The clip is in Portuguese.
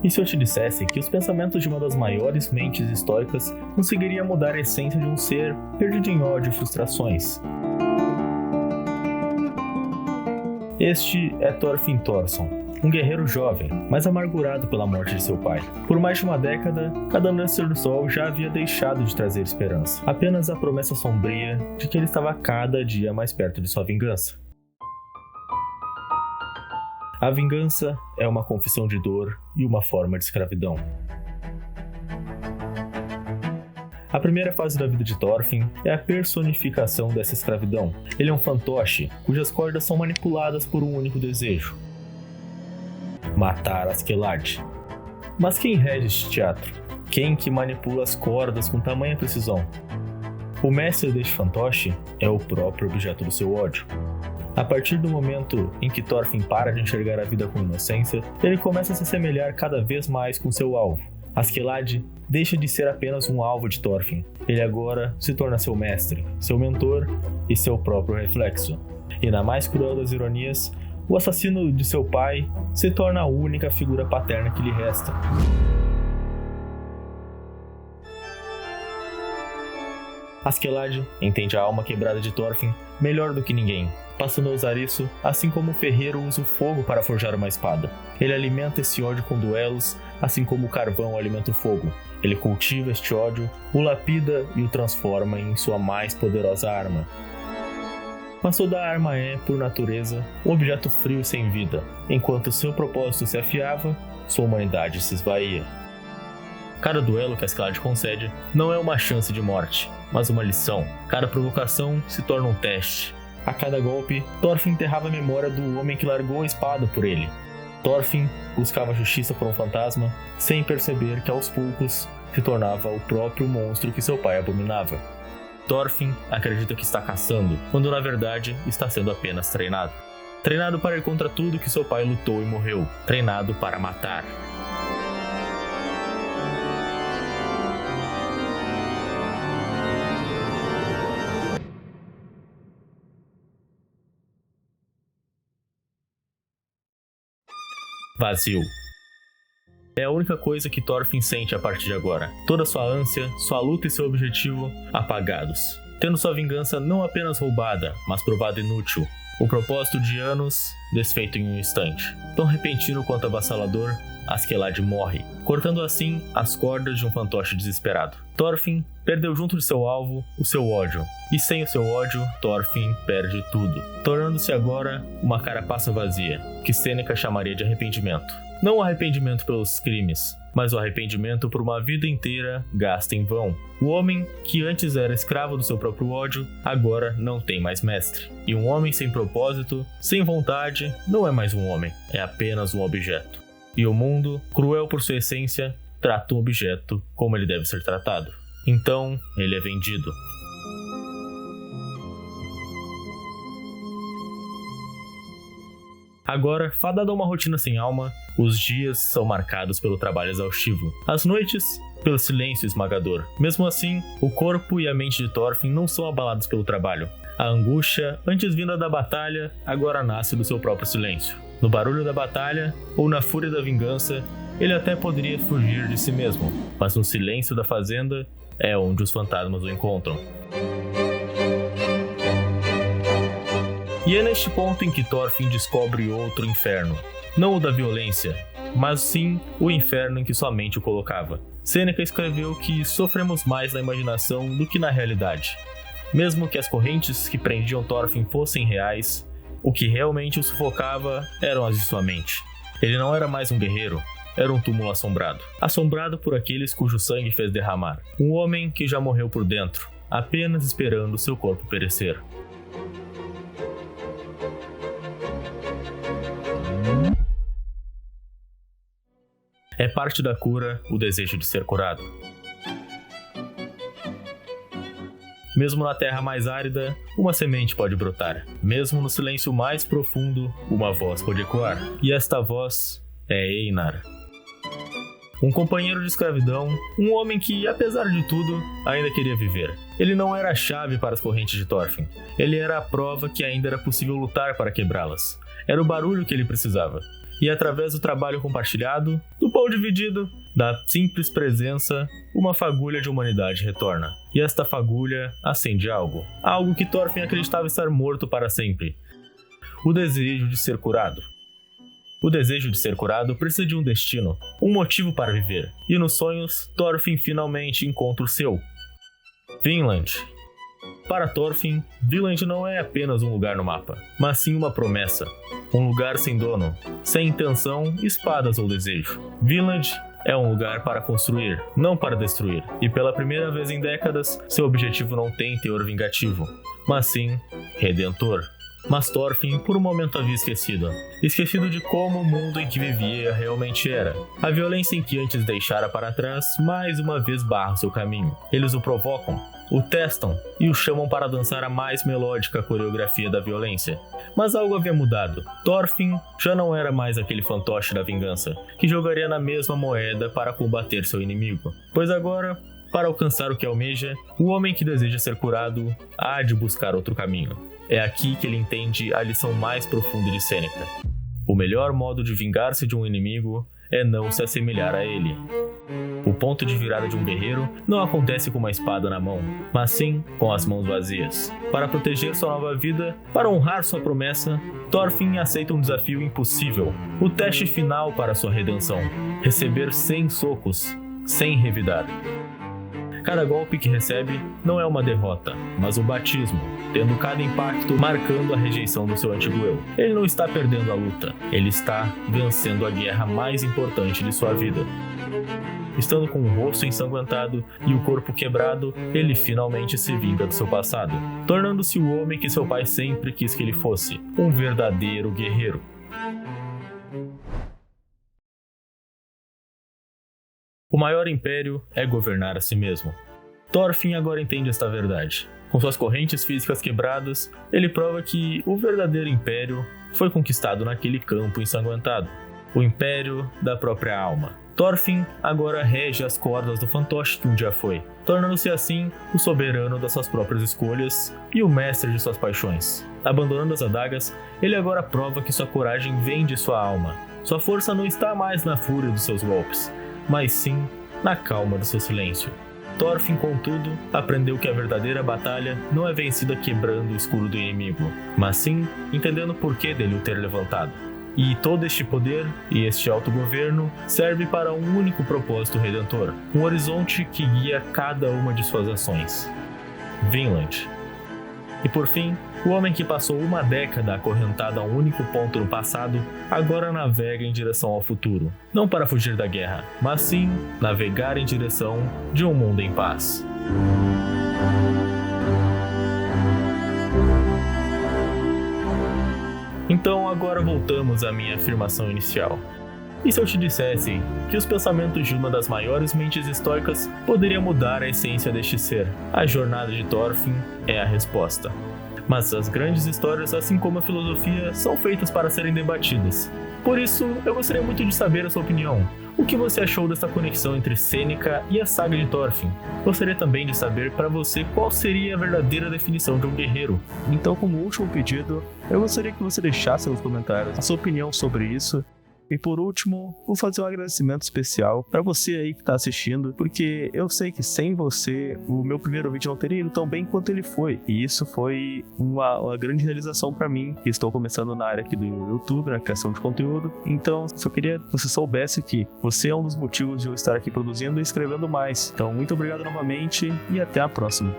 E se eu te dissesse que os pensamentos de uma das maiores mentes históricas conseguiria mudar a essência de um ser perdido em ódio e frustrações? Este é Thorfinn Thorsson, um guerreiro jovem, mas amargurado pela morte de seu pai. Por mais de uma década, cada nascer do sol já havia deixado de trazer esperança, apenas a promessa sombria de que ele estava cada dia mais perto de sua vingança. A vingança é uma confissão de dor e uma forma de escravidão. A primeira fase da vida de Thorfinn é a personificação dessa escravidão. Ele é um fantoche, cujas cordas são manipuladas por um único desejo: matar Askeladd. Mas quem rege este teatro? Quem que manipula as cordas com tamanha precisão? O mestre deste fantoche é o próprio objeto do seu ódio. A partir do momento em que Thorfinn para de enxergar a vida com inocência, ele começa a se assemelhar cada vez mais com seu alvo. Askeladd deixa de ser apenas um alvo de Thorfinn. Ele agora se torna seu mestre, seu mentor e seu próprio reflexo. E na mais cruel das ironias, o assassino de seu pai se torna a única figura paterna que lhe resta. Askeladd entende a alma quebrada de Thorfinn melhor do que ninguém, passando a usar isso assim como o ferreiro usa o fogo para forjar uma espada. Ele alimenta esse ódio com duelos, assim como o carvão alimenta o fogo. Ele cultiva este ódio, o lapida e o transforma em sua mais poderosa arma. Mas toda arma é, por natureza, um objeto frio e sem vida. Enquanto seu propósito se afiava, sua humanidade se esvaía. Cada duelo que Askeladd concede não é uma chance de morte, mas uma lição. Cada provocação se torna um teste. A cada golpe, Thorfinn enterrava a memória do homem que largou a espada por ele. Thorfinn buscava justiça por um fantasma, sem perceber que aos poucos se tornava o próprio monstro que seu pai abominava. Thorfinn acredita que está caçando, quando na verdade está sendo apenas treinado. Treinado para ir contra tudo que seu pai lutou e morreu. Treinado para matar. Vazio. É a única coisa que Thorfinn sente a partir de agora. Toda sua ânsia, sua luta e seu objetivo apagados. Tendo sua vingança não apenas roubada, mas provada inútil. O propósito de anos desfeito em um instante. Tão repentino quanto avassalador, Askeladd morre, cortando assim as cordas de um fantoche desesperado. Thorfinn perdeu junto de seu alvo o seu ódio. E sem o seu ódio, Thorfinn perde tudo, tornando-se agora uma carapaça vazia, que Sêneca chamaria de arrependimento. Não o arrependimento pelos crimes, mas o arrependimento por uma vida inteira gasta em vão. O homem que antes era escravo do seu próprio ódio, agora não tem mais mestre. E um homem sem propósito, sem vontade, não é mais um homem, é apenas um objeto. E o mundo, cruel por sua essência, trata um objeto como ele deve ser tratado. Então, ele é vendido. Agora, fadado a uma rotina sem alma, os dias são marcados pelo trabalho exaustivo. As noites, pelo silêncio esmagador. Mesmo assim, o corpo e a mente de Thorfinn não são abalados pelo trabalho. A angústia, antes vinda da batalha, agora nasce do seu próprio silêncio. No barulho da batalha, ou na fúria da vingança, ele até poderia fugir de si mesmo, mas no silêncio da fazenda é onde os fantasmas o encontram. E é neste ponto em que Thorfinn descobre outro inferno. Não o da violência, mas sim o inferno em que sua mente o colocava. Sêneca escreveu que sofremos mais na imaginação do que na realidade. Mesmo que as correntes que prendiam Thorfinn fossem reais, o que realmente o sufocava eram as de sua mente. Ele não era mais um guerreiro, era um túmulo assombrado. Assombrado por aqueles cujo sangue fez derramar. Um homem que já morreu por dentro, apenas esperando seu corpo perecer. É parte da cura o desejo de ser curado. Mesmo na terra mais árida, uma semente pode brotar. Mesmo no silêncio mais profundo, uma voz pode ecoar. E esta voz é Einar. Um companheiro de escravidão, um homem que, apesar de tudo, ainda queria viver. Ele não era a chave para as correntes de Thorfinn. Ele era a prova que ainda era possível lutar para quebrá-las. Era o barulho que ele precisava. E através do trabalho compartilhado, do pão dividido, da simples presença, uma fagulha de humanidade retorna. E esta fagulha acende algo que Thorfinn acreditava estar morto para sempre. O desejo de ser curado. O desejo de ser curado precisa de um destino, um motivo para viver. E nos sonhos, Thorfinn finalmente encontra o seu. Vinland. Para Thorfinn, Vinland não é apenas um lugar no mapa, mas sim uma promessa. Um lugar sem dono, sem intenção, espadas ou desejo. Vinland é um lugar para construir, não para destruir. E pela primeira vez em décadas, seu objetivo não tem teor vingativo, mas sim redentor. Mas Thorfinn por um momento havia esquecido de como o mundo em que vivia realmente era. A violência em que antes deixara para trás, mais uma vez barra seu caminho. Eles o provocam, o testam e o chamam para dançar a mais melódica coreografia da violência. Mas algo havia mudado. Thorfinn já não era mais aquele fantoche da vingança, que jogaria na mesma moeda para combater seu inimigo. Pois agora, para alcançar o que almeja, o homem que deseja ser curado há de buscar outro caminho. É aqui que ele entende a lição mais profunda de Sêneca. O melhor modo de vingar-se de um inimigo é não se assemelhar a ele. O ponto de virada de um guerreiro não acontece com uma espada na mão, mas sim com as mãos vazias. Para proteger sua nova vida, para honrar sua promessa, Thorfinn aceita um desafio impossível, o teste final para sua redenção: receber 100 socos, sem revidar. Cada golpe que recebe não é uma derrota, mas um batismo, tendo cada impacto marcando a rejeição do seu antigo eu. Ele não está perdendo a luta, ele está vencendo a guerra mais importante de sua vida. Estando com o rosto ensanguentado e o corpo quebrado, ele finalmente se vinga do seu passado, tornando-se o homem que seu pai sempre quis que ele fosse, um verdadeiro guerreiro. O maior império é governar a si mesmo. Thorfinn agora entende esta verdade. Com suas correntes físicas quebradas, ele prova que o verdadeiro império foi conquistado naquele campo ensanguentado. O império da própria alma. Thorfinn agora rege as cordas do fantoche que um dia foi, tornando-se assim o soberano das suas próprias escolhas e o mestre de suas paixões. Abandonando as adagas, ele agora prova que sua coragem vem de sua alma. Sua força não está mais na fúria dos seus golpes, mas sim na calma do seu silêncio. Thorfinn, contudo, aprendeu que a verdadeira batalha não é vencida quebrando o escudo do inimigo, mas sim entendendo o porquê dele o ter levantado. E todo este poder e este autogoverno serve para um único propósito redentor, um horizonte que guia cada uma de suas ações. Vinland. E por fim, o homem que passou uma década acorrentado a um único ponto no passado, agora navega em direção ao futuro. Não para fugir da guerra, mas sim navegar em direção de um mundo em paz. Então agora voltamos à minha afirmação inicial. E se eu te dissesse que os pensamentos de uma das maiores mentes históricas poderia mudar a essência deste ser? A jornada de Thorfinn é a resposta. Mas as grandes histórias, assim como a filosofia, são feitas para serem debatidas. Por isso, eu gostaria muito de saber a sua opinião. O que você achou dessa conexão entre Sêneca e a saga de Thorfinn? Gostaria também de saber para você qual seria a verdadeira definição de um guerreiro. Então, como último pedido, eu gostaria que você deixasse nos comentários a sua opinião sobre isso. E por último, vou fazer um agradecimento especial para você aí que está assistindo, porque eu sei que sem você o meu primeiro vídeo não teria ido tão bem quanto ele foi. E isso foi uma grande realização para mim, que estou começando na área aqui do YouTube, na criação de conteúdo. Então, só queria que você soubesse que você é um dos motivos de eu estar aqui produzindo e escrevendo mais. Então, muito obrigado novamente e até a próxima.